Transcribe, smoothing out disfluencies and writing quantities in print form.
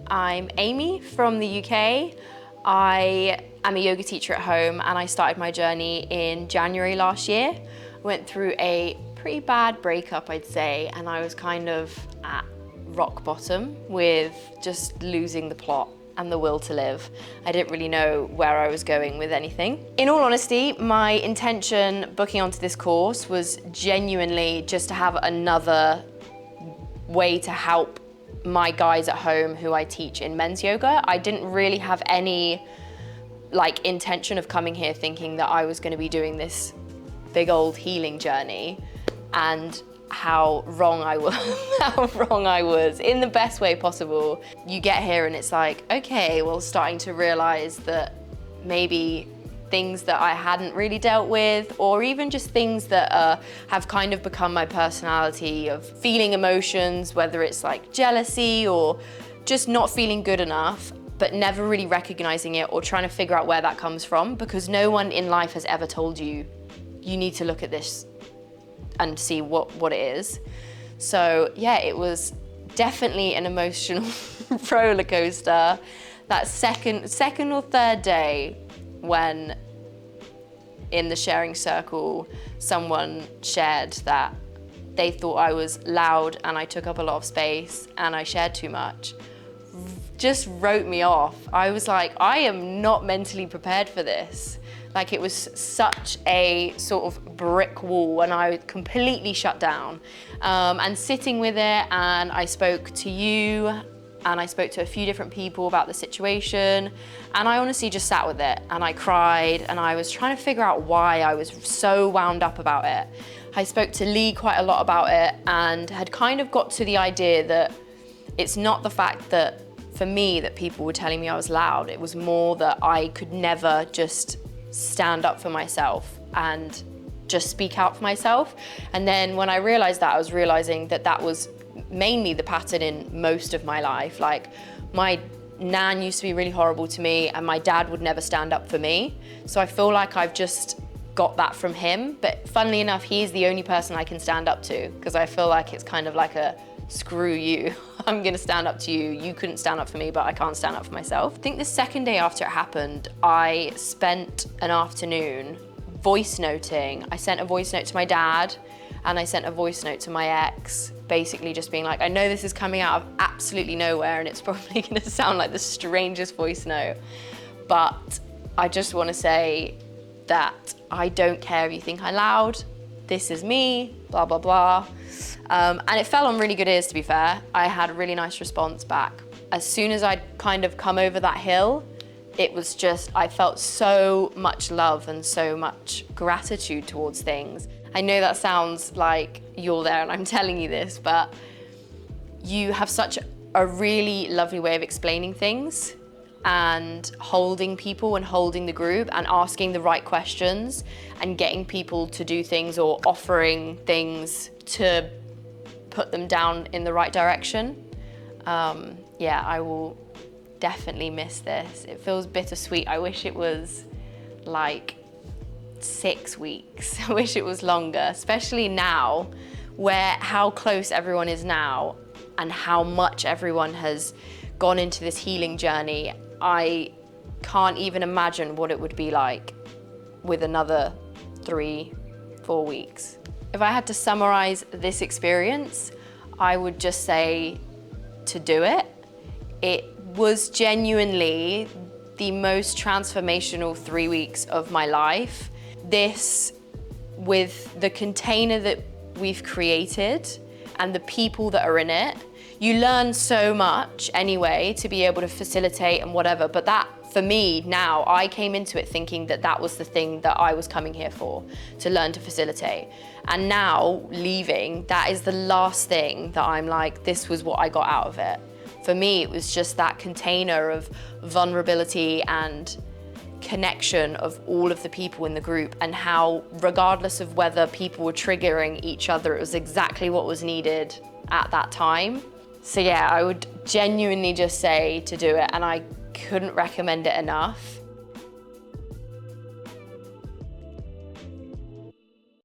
I'm Amy from the UK. I am a yoga teacher at home and I started my journey in January last year. I went through a pretty bad breakup, I'd say, and I was kind of at rock bottom with just losing the plot and the will to live. I didn't really know where I was going with anything. In all honesty, my intention booking onto this course was genuinely just to have another way to help my guys at home who I teach in men's yoga. I didn't really have any intention of coming here thinking that I was going to be doing this big old healing journey, and how wrong I was, how wrong I was in the best way possible. You get here and it's like, okay, well, starting to realize that maybe things that I hadn't really dealt with, or even just things that have kind of become my personality of feeling emotions, whether it's like jealousy or just not feeling good enough, but never really recognizing it or trying to figure out where that comes from, because no one in life has ever told you, you need to look at this and see what it is. So yeah, it was definitely an emotional roller coaster. That second or third day, when in the sharing circle, someone shared that they thought I was loud and I took up a lot of space and I shared too much, just wrote me off. I was like, I am not mentally prepared for this. Like, it was such a sort of brick wall and I completely shut down. And sitting with it, and I spoke to you and I spoke to a few different people about the situation, and I honestly just sat with it and I cried and I was trying to figure out why I was so wound up about it. I spoke to Lee quite a lot about it and had kind of got to the idea that it's not the fact that, for me, that people were telling me I was loud. It was more that I could never just stand up for myself and just speak out for myself. And then when I realized that, I was realizing that that was mainly the pattern in most of my life. Like, my nan used to be really horrible to me and my dad would never stand up for me. So I feel like I've just got that from him. But funnily enough, he's the only person I can stand up to, because I feel like it's kind of like a screw you. I'm gonna stand up to you. You couldn't stand up for me, but I can't stand up for myself. I think the second day after it happened, I spent an afternoon voice noting. I sent a voice note to my dad and I sent a voice note to my ex, basically just being like, I know this is coming out of absolutely nowhere and it's probably gonna sound like the strangest voice note, but I just wanna say that I don't care if you think I'm loud. This is me, blah, blah, blah. And it fell on really good ears, to be fair. I had a really nice response back. As soon as I'd kind of come over that hill, it was just, I felt so much love and so much gratitude towards things. I know that sounds like you're there and I'm telling you this, but you have such a really lovely way of explaining things and holding people and holding the group and asking the right questions and getting people to do things or offering things to put them down in the right direction. Yeah, I will definitely miss this. It feels bittersweet. I wish it was like 6 weeks. I wish it was longer, especially now, how close everyone is now and how much everyone has gone into this healing journey. I can't even imagine what it would be like with another 3-4 weeks. If I had to summarize this experience, I would just say to do it. It was genuinely the most transformational 3 weeks of my life. This, with the container that we've created and the people that are in it, you learn so much anyway to be able to facilitate and whatever, but that, for me now, I came into it thinking that that was the thing that I was coming here for, to learn to facilitate. And now, leaving, that is the last thing that I'm like, this was what I got out of it. For me, it was just that container of vulnerability and connection of all of the people in the group, and how, regardless of whether people were triggering each other, it was exactly what was needed at that time. So yeah, I would genuinely just say to do it, and I couldn't recommend it enough.